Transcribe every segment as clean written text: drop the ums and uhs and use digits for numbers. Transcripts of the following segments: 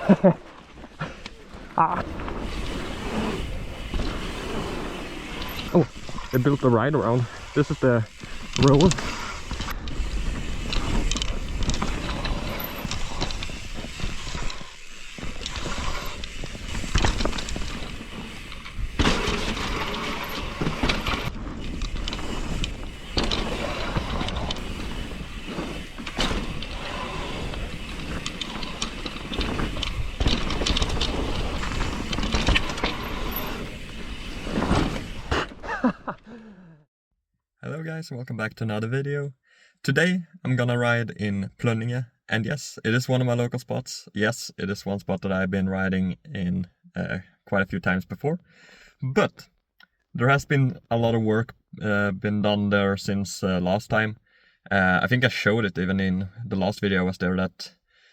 Ah. Oh, they built the ride around. This is the road. Hello guys and welcome back to another video. Today I'm gonna ride in Plönninge, and yes, it is one of my local spots. Yes, it is one spot that I've been riding in quite a few times before. But there has been a lot of work been done there since last time. I think I showed it even in the last video I was there, that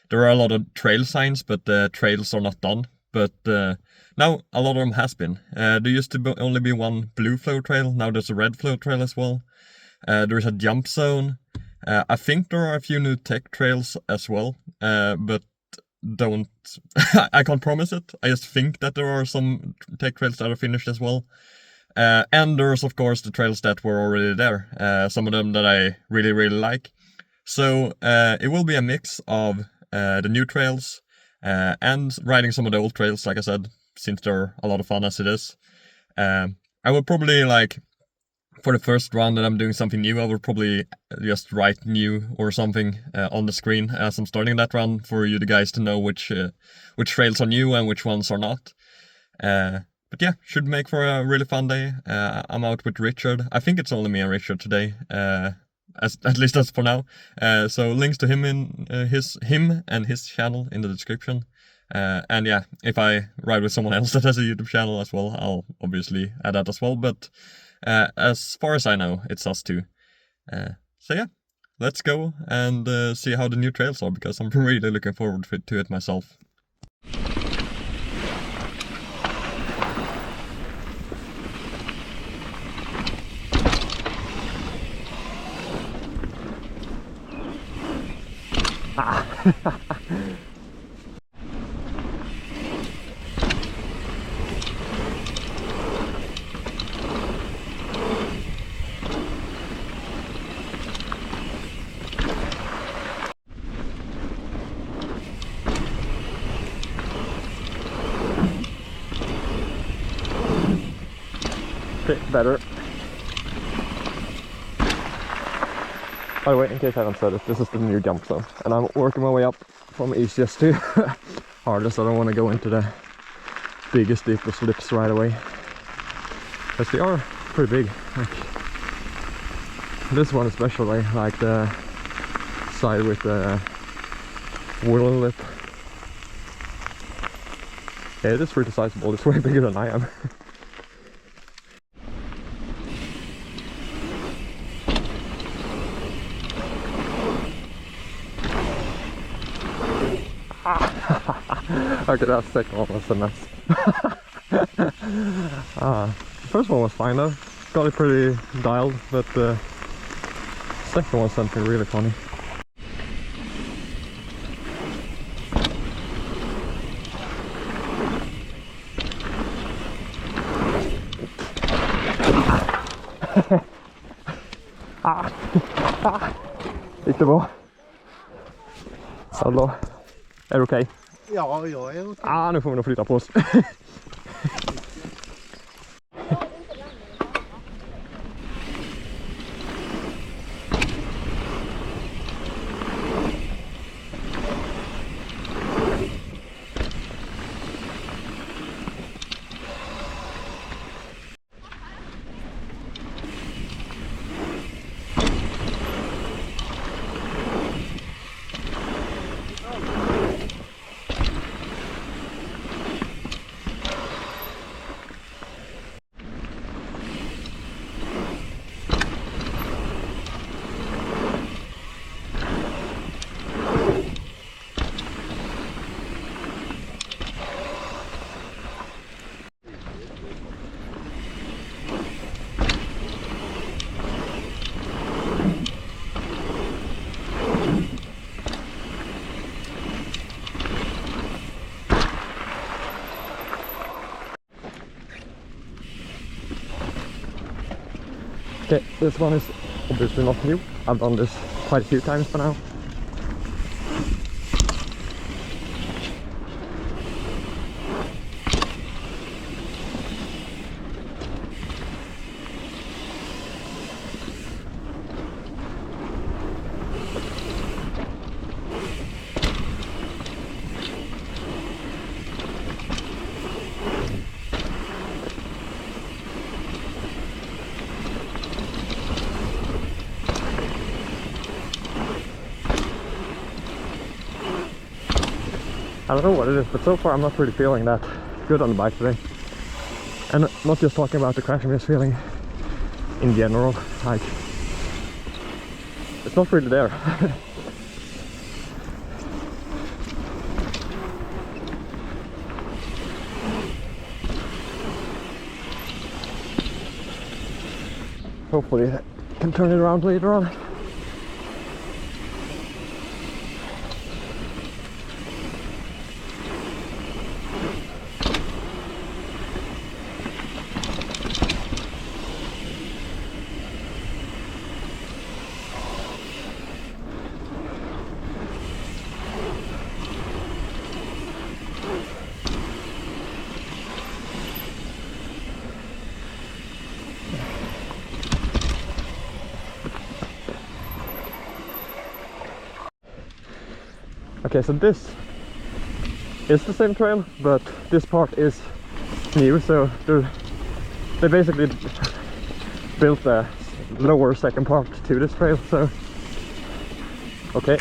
there are a lot of trail signs, but the trails are not done. But now a lot of them has been. There used to only be one blue flow trail, now there's a red flow trail as well. There's a jump zone. I think there are a few new tech trails as well, but don't... I can't promise it. I just think that there are some tech trails that are finished as well. And there's of course the trails that were already there, some of them that I really like. So it will be a mix of the new trails and riding some of the old trails, like I said, since they're a lot of fun as it is. I will probably, like, for the first run that I'm doing something new, I will probably just write new or something on the screen as I'm starting that run, for you guys to know which trails are new and which ones are not. But yeah, should make for a really fun day. I'm out with Richard. I think it's only me and Richard today, at least that's for now. So links to him in him and his channel in the description. And yeah, if I ride with someone else that has a YouTube channel as well, I'll obviously add that as well. But as far as I know, it's us two. So yeah, let's go and see how the new trails are, because I'm really looking forward to it myself. Okay, better. By the way, in case I haven't said it, this is the new jump zone, and I'm working my way up from easiest to hardest. I don't want to go into the biggest, deepest slips right away, because they are pretty big. Like this one especially, like the side with the wooden lip. Yeah, it is pretty sizable. It's way bigger than I am. Okay, that second one was a mess. The first one was fine though. Got it pretty dialed, but the second one sent me really funny. Gick det bra? Hallå? Är det okej? Ja, jag är okej. Nu får vi nog flytta på oss. Okay, this one is obviously not new. I've done this quite a few times by now. I don't know what it is, but so far I'm not really feeling that good on the bike today. And not just talking about the crash, I'm just feeling in general, like, it's not really there. Hopefully I can turn it around later on. Okay, so this is the same trail, but this part is new, so they basically built a lower second part to this trail, so okay.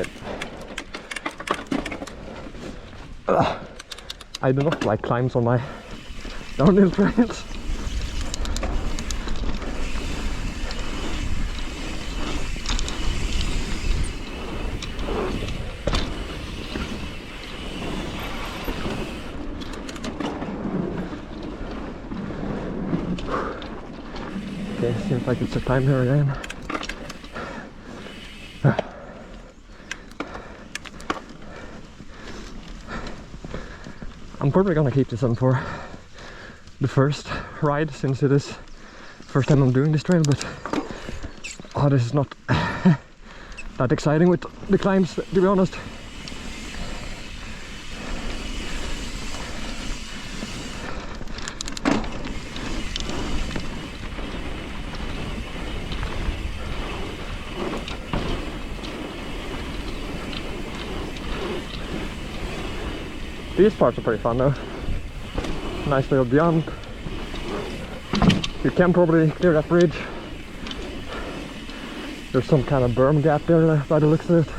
I do not like climbs on my downhill trails. Okay, seems like it's a time here again. I'm probably gonna keep this on for the first ride, since it is the first time I'm doing this trail, but oh, this is not that exciting with the climbs, to be honest. These parts are pretty fun though. Nice little jump. You can probably clear that bridge. There's some kind of berm gap there by the looks of it.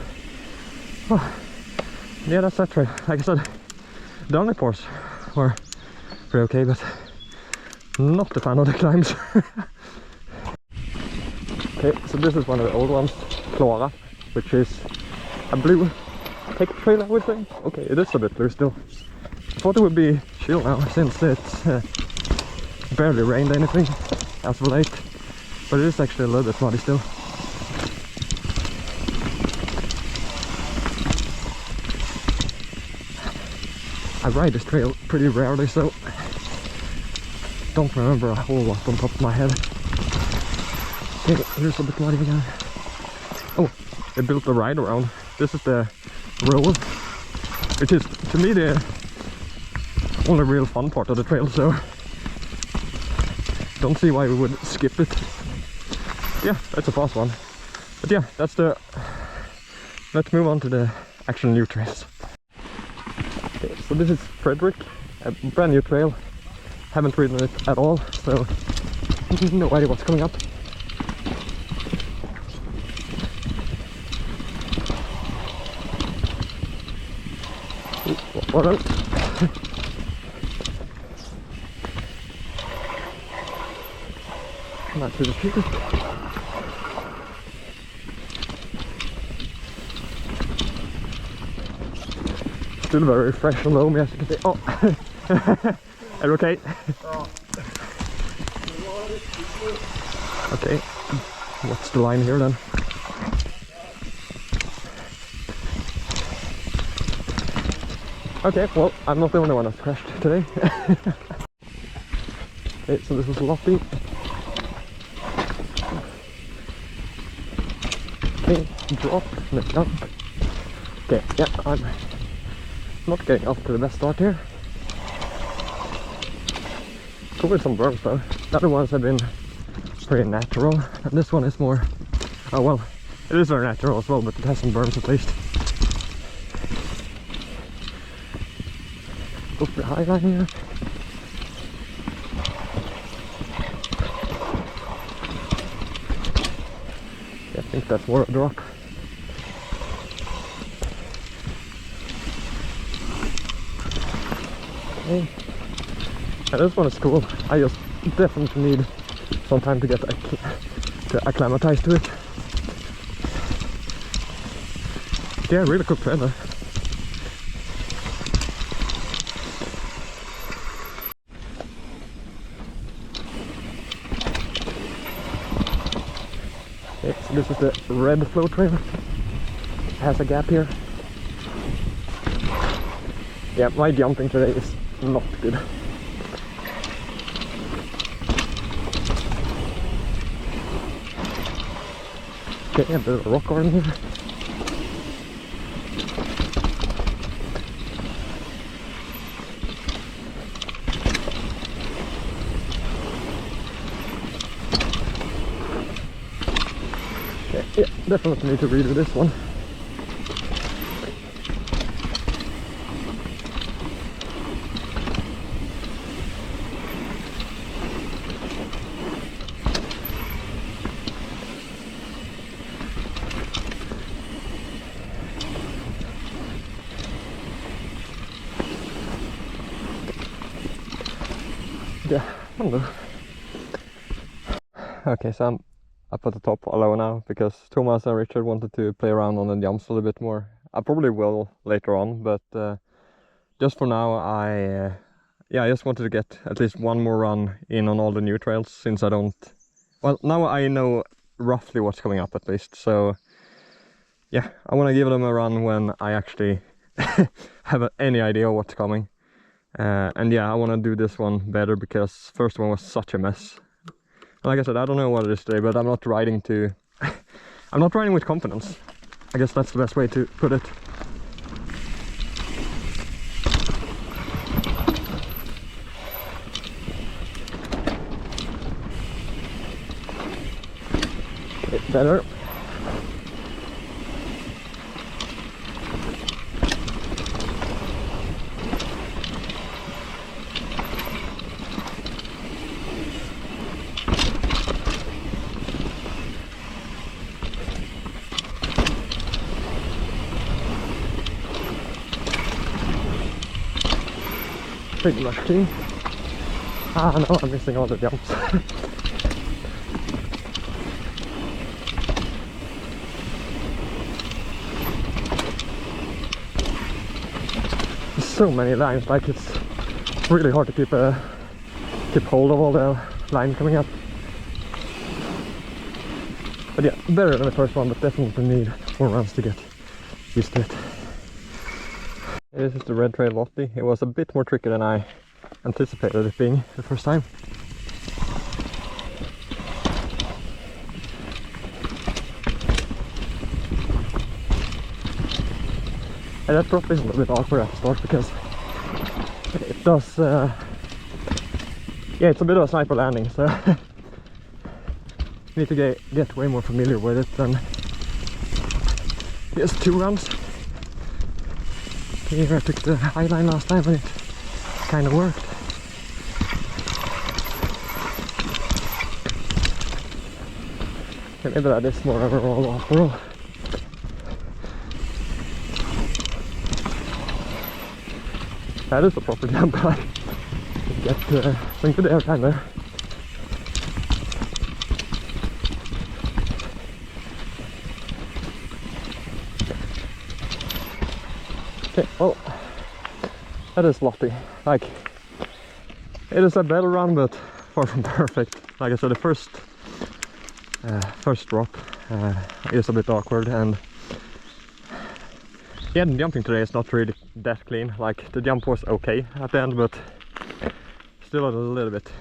Oh, yeah, that's that trail. Like I said, the only parts were pretty okay, but not the fan of the climbs. Okay, so this is one of the old ones, Klara, which is a blue tech trail, I would say. Okay, it is a bit blue still. I thought it would be chill now, since it's barely rained anything as of late, but it is actually a little bit muddy still. I ride this trail pretty rarely, so don't remember a whole lot on top of my head. Okay, here's a bit muddy again. Oh, they built the ride around. This is the road, which is to me the only real fun part of the trail, so don't see why we would skip it. Yeah, that's a fast one. But yeah, that's the... Let's move on to the actual new trails. Okay, so this is Fredrik, a brand new trail. Haven't ridden it at all, so no idea what's coming up. What else? Not through the tree. Still very fresh and loamy, as you can see. Oh, are you okay? Okay, what's the line here then? Okay, well, I'm not the only one that's crashed today. Okay, so this is Lotti. Okay, drop, no jump. Okay, yeah, I'm not getting off to the best start here. Cool with some berms though. The other ones have been pretty natural, and this one is more, oh well, it is very natural as well, but it has some berms at least. Go for the high line here. Yeah, I think that's more of a drop. Okay. Yeah, this one is cool. I just definitely need some time to get acclimatize to it. Yeah, really cool trailer. Okay, so this is the red flow trail. It has a gap here. Yeah, my jumping today is not good. Okay, a bit of a rock garden here. Okay, yeah, definitely need to redo this one. Yeah, I don't know. Okay, so I'm up at the top alone now because Thomas and Richard wanted to play around on the jumps a little bit more. I probably will later on, but just for now I just wanted to get at least one more run in on all the new trails, since I don't, well, now I know roughly what's coming up at least, so yeah, I want to give them a run when I actually have any idea what's coming. And yeah, I want to do this one better because first one was such a mess. Like I said, I don't know what it is today, but I'm not riding to I'm not riding with confidence. I guess that's the best way to put it. It's better. Pretty much clean. Ah no, I'm missing all the jumps. There's so many lines, like it's really hard to keep hold of all the lines coming up. But yeah, better than the first one, but definitely need more runs to get used to it. This is the red trail Lotti. It was a bit more tricky than I anticipated it being the first time. And that drop is a little bit awkward at the start because it does, yeah, it's a bit of a sniper landing, so need to get way more familiar with it than just 2 runs. Here I took the high line last time and it kind of worked. Okay, maybe that is more of a roll off roll. That is a proper jump. I get some good air time there. Okay, well, that is Lotti. Like, it is a better run, but far from perfect. Like I said, the first drop is a bit awkward, and yeah, the jumping today is not really that clean. Like, the jump was okay at the end, but still a little bit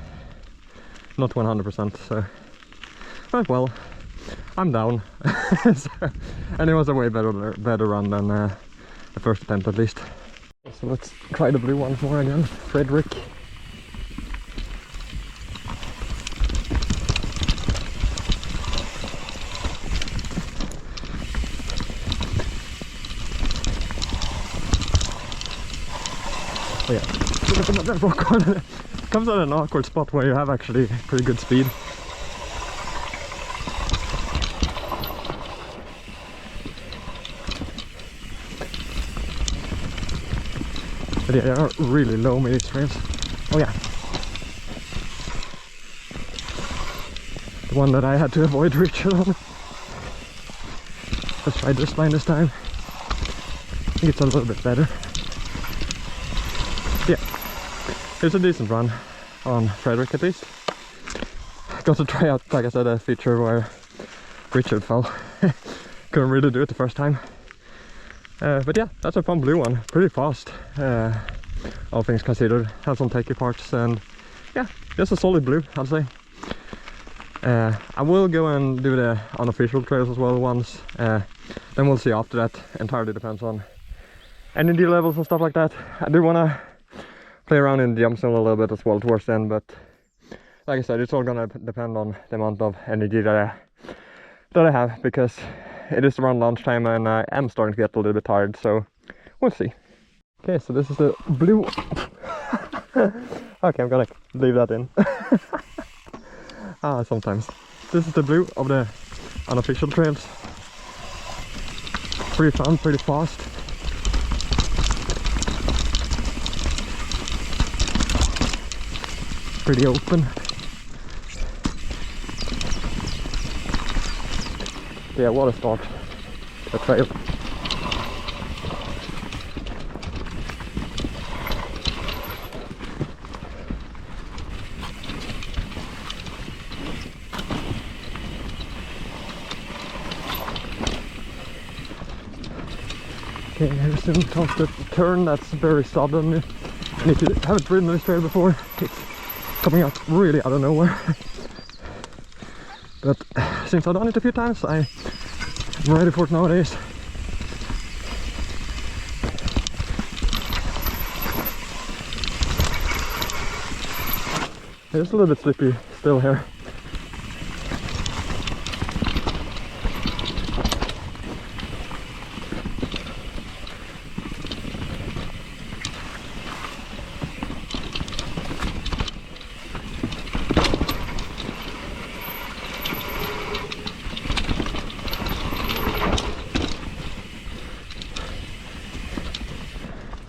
not 100%. So, but well, I'm down. So, and it was a way better run than the first attempt at least. So let's try the blue once more again. Fredrik. Oh yeah, look at that rock on it. Comes at an awkward spot where you have actually pretty good speed. But yeah, they are really low mid extremes. Oh yeah. The one that I had to avoid Richard on. Let's try this line this time. I think it's a little bit better. Yeah, it's a decent run on Fredrik at least. Got to try out, like I said, a feature where Richard fell. Couldn't really do it the first time. But yeah, that's a fun blue one. Pretty fast, all things considered. Have some techie parts and yeah, just a solid blue, I'd say. I will go and do the unofficial trails as well once. Then we'll see after that. Entirely depends on energy levels and stuff like that. I do want to play around in the jump zone a little bit as well towards the end, but like I said, it's all gonna depend on the amount of energy that I have, because it is around lunchtime and I am starting to get a little bit tired, so we'll see. Okay, so this is the blue. Okay, I'm gonna leave that in. Sometimes. This is the blue of the unofficial trails. Pretty fun, pretty fast. Pretty open. Yeah, what a start. The trail. Okay, here soon comes the turn that's very sudden. And if you haven't ridden this trail before, it's coming out really out of nowhere. But since I've done it a few times, I'm ready for it nowadays. It's a little bit slippy still here.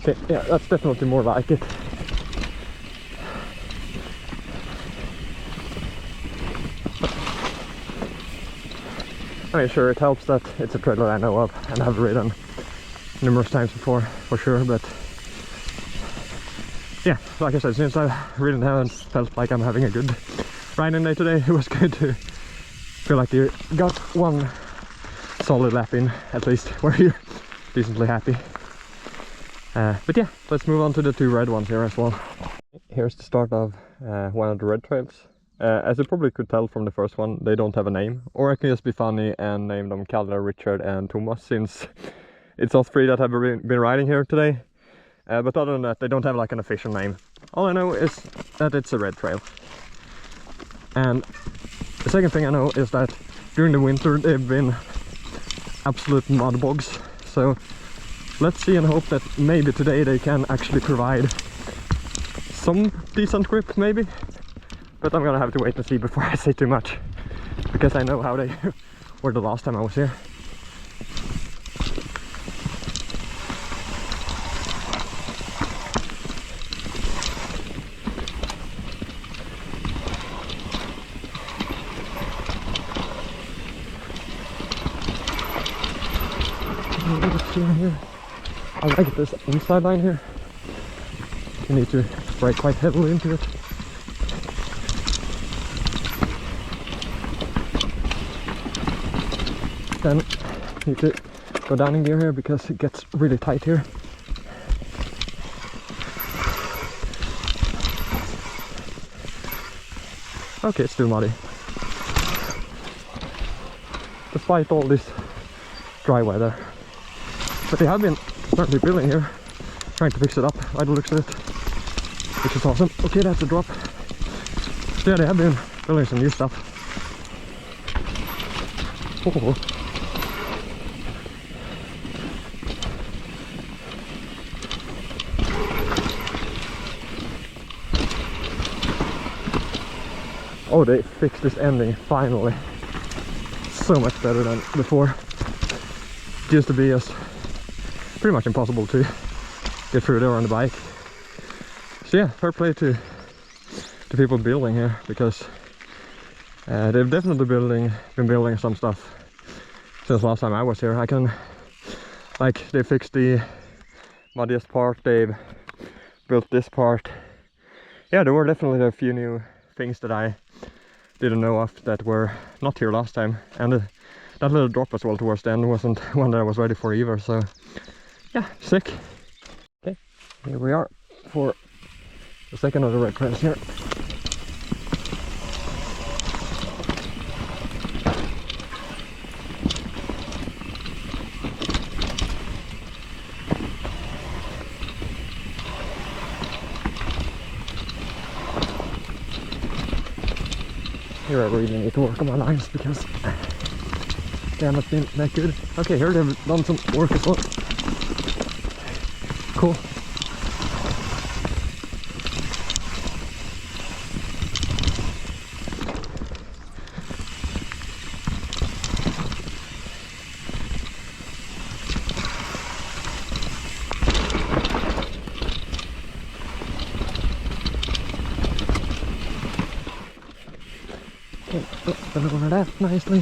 Okay, yeah, that's definitely more like it. I mean, sure, it helps that it's a trail that I know of and have ridden numerous times before, for sure, but yeah, like I said, since I really haven't felt like I'm having a good riding day today, it was good to feel like you got one solid lap in, at least, where you're decently happy. But yeah, let's move on to the two red ones here as well. Here's the start of one of the red trails. As you probably could tell from the first one, they don't have a name. Or I can just be funny and name them Calle, Richard and Thomas, since it's us three that have been riding here today. But other than that, they don't have like an official name. All I know is that it's a red trail. And the second thing I know is that during the winter they've been absolute mud bogs. So let's see and hope that maybe today they can actually provide some decent grip, maybe. But I'm gonna have to wait and see before I say too much, because I know how they were the last time I was here. Here. I like this inside line here. You need to brake quite heavily into it. Then you need to go down in gear here because it gets really tight here. Okay, it's still muddy. despite all this dry weather. But they have been apparently building here, trying to fix it up by the looks of it, which is awesome. Okay, that's a drop. So yeah, they have been building some new stuff. Oh. Oh, they fixed this ending finally. So much better than before. It used to be just pretty much impossible to get through there on the bike. So yeah, fair play to the people building here, because they've definitely been building some stuff since last time I was here. I can, like, they fixed the muddiest part, they've built this part. Yeah, there were definitely a few new things that I didn't know of that were not here last time, and that little drop as well towards the end wasn't one that I was ready for either, so yeah, sick. Okay, here we are for the second of the red trails here. Here I really need to work on my lines because they haven't been that good. Okay, here they've done some work as well. Cool. Over that nicely.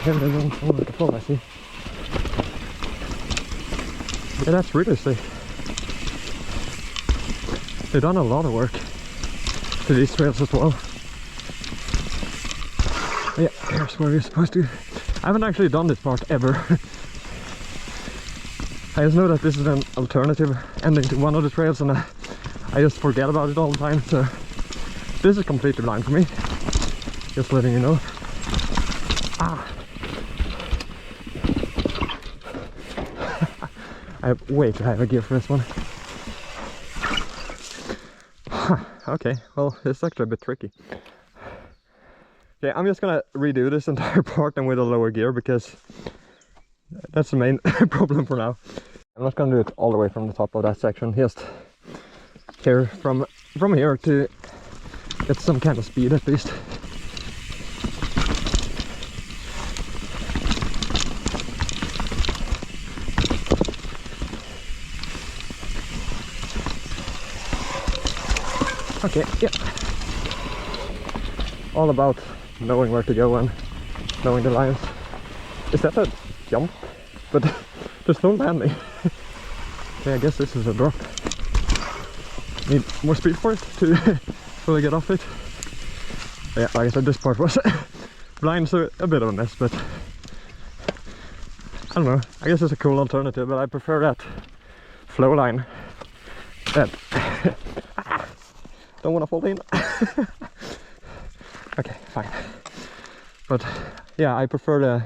Here they're going over the fall, I see. Yeah, that's really sick. They've done a lot of work to these trails as well. Yeah, here's where you're supposed to. I haven't actually done this part ever. I just know that this is an alternative ending to one of the trails, and I just forget about it all the time, so this is completely blind for me. Just letting you know. Ah! I have way too heavy gear for this one. Okay, well, it's actually a bit tricky. Okay, I'm just gonna redo this entire part and with a lower gear, because that's the main problem for now. I'm not gonna do it all the way from the top of that section, just here from here to get some kind of speed at least. Okay, yeah. All about knowing where to go and knowing the lines. Is that a jump? But there's no landing. Okay, I guess this is a drop. Need more speed for it to really get off it. Yeah, like I said, this part was blind, so a bit of a mess, but I don't know. I guess it's a cool alternative, but I prefer that flow line. That don't want to fall in. Okay, fine. But yeah, I prefer the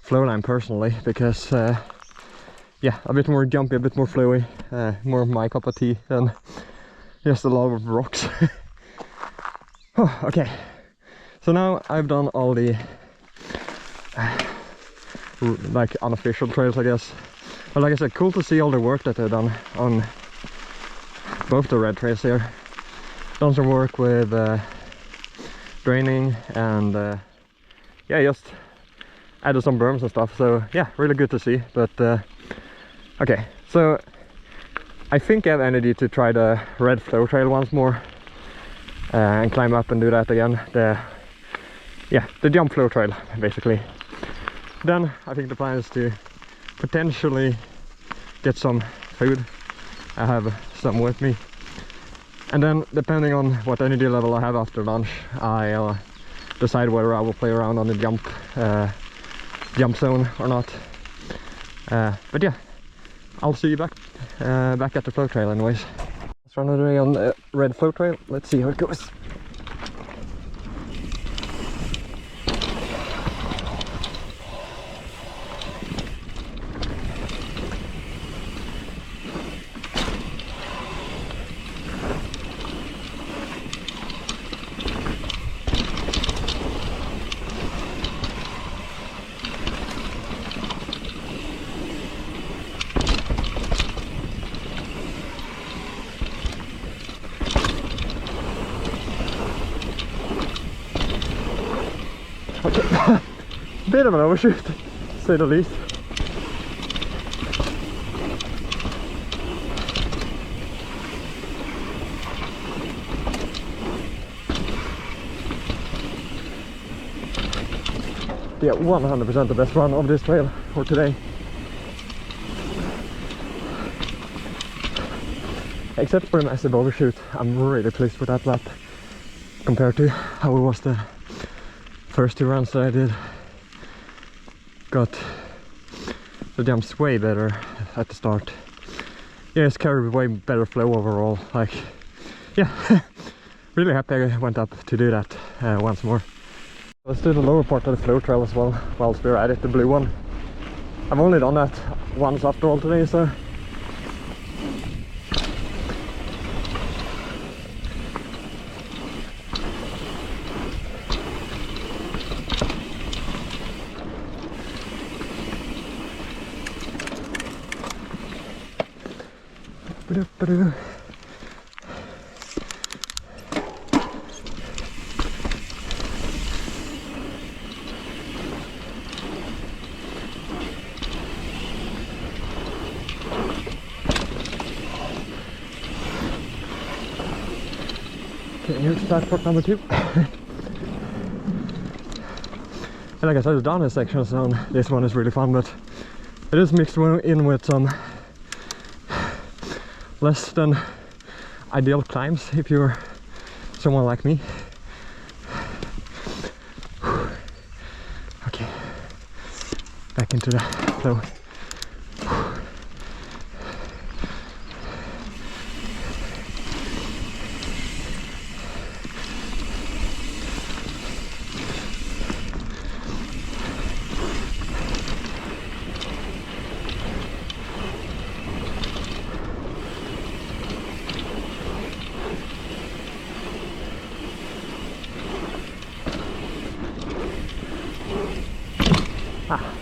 flow line personally, because yeah, a bit more jumpy, a bit more flowy, more my cup of tea than just a lot of rocks. Oh, okay, so now I've done all the like unofficial trails, I guess. But like I said, cool to see all the work that they've done on both the red trails here. Done some work with draining and yeah, just added some berms and stuff, so yeah, really good to see. But okay, so I think I have energy to try the red flow trail once more and climb up and do that again. The jump flow trail basically. Then I think the plan is to potentially get some food. I have some with me, and then depending on what energy level I have after lunch, I'll decide whether I will play around on the jump zone or not. But yeah, I'll see you back at the flow trail anyways. Let's run another day on the red flow trail. Let's see how it goes. Okay. Bit of an overshoot, to say the least. Yeah, 100% the best run of this trail for today. Except for a massive overshoot, I'm really pleased with that lap compared to how it was the first 2 runs that I did. Got the jumps way better at the start. Yeah, it's carried way better flow overall. Like, yeah, really happy I went up to do that once more. Let's do the lower part of the flow trail as well whilst we're at it, the blue one. I've only done that once after all today, so okay, here's start part number 2. And like I said, the downhill sections on this one is really fun, but it is mixed in with some less than ideal climbs if you're someone like me. Okay, back into the flow.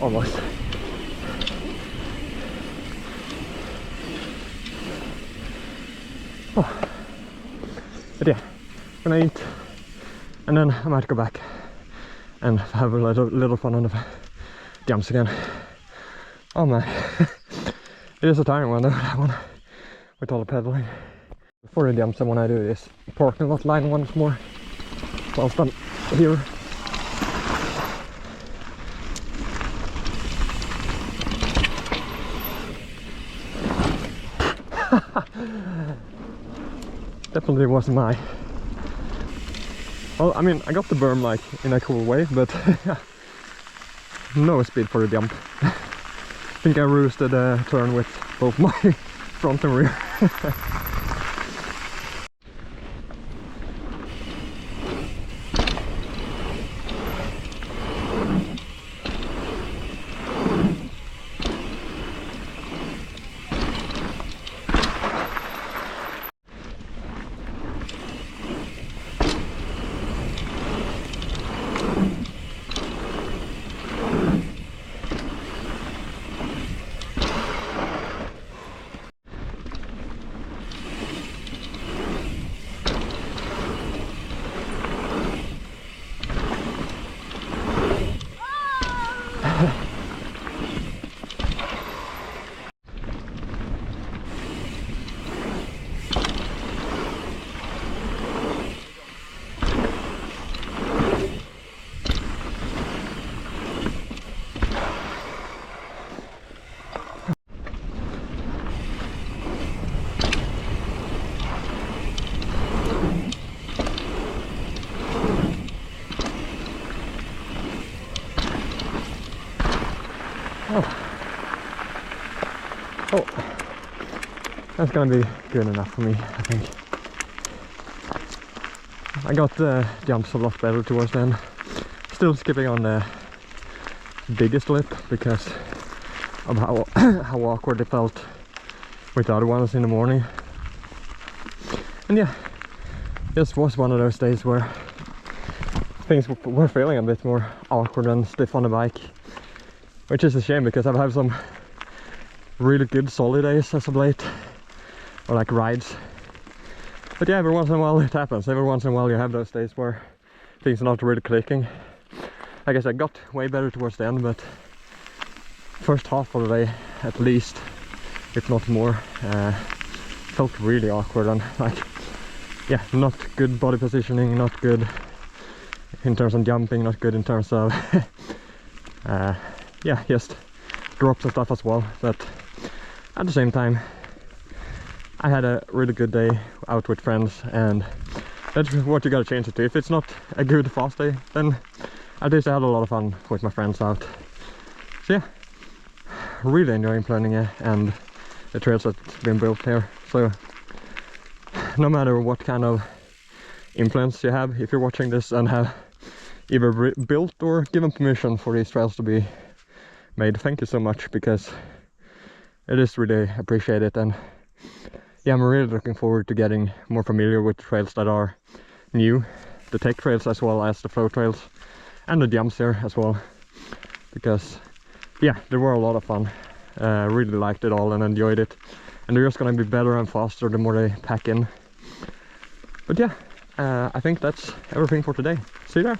Almost. Oh. But yeah, gonna eat and then I might go back and have a little fun on the jumps again. Oh man, it is a tiring one though, that one, with all the pedaling. Before the jumps I want to do this parking lot line once more whilst I'm here. Definitely wasn't my... Well, I mean, I got the berm like in a cool way, but no speed for the jump. I think I roosted a turn with both my front and rear. Oh, that's gonna be good enough for me, I think. I got the jumps a lot better towards the end. Still skipping on the biggest lip because of how awkward it felt with the other ones in the morning. And yeah, this was one of those days where things were feeling a bit more awkward and stiff on the bike, which is a shame because I've had some really good solid days as of late, or like rides. But yeah, every once in a while it happens. Every once in a while you have those days where things are not really clicking. I guess I got way better towards the end, but first half of the day at least, if not more, felt really awkward and like, yeah, not good body positioning, not good in terms of jumping, not good in terms of yeah, just drops and stuff as well. But at the same time, I had a really good day out with friends, and that's what you gotta change it to. If it's not a good fast day, then at least I had a lot of fun with my friends out. So yeah, really enjoying Plönninge and the trails that's been built here. So no matter what kind of influence you have, if you're watching this and have either built or given permission for these trails to be made, thank you so much, because it is really appreciated. And yeah, I'm really looking forward to getting more familiar with trails that are new, the tech trails as well as the flow trails and the jumps here as well, because yeah, they were a lot of fun. Really liked it all and enjoyed it, and they're just gonna be better and faster the more they pack in. But yeah, I think that's everything for today. See you there.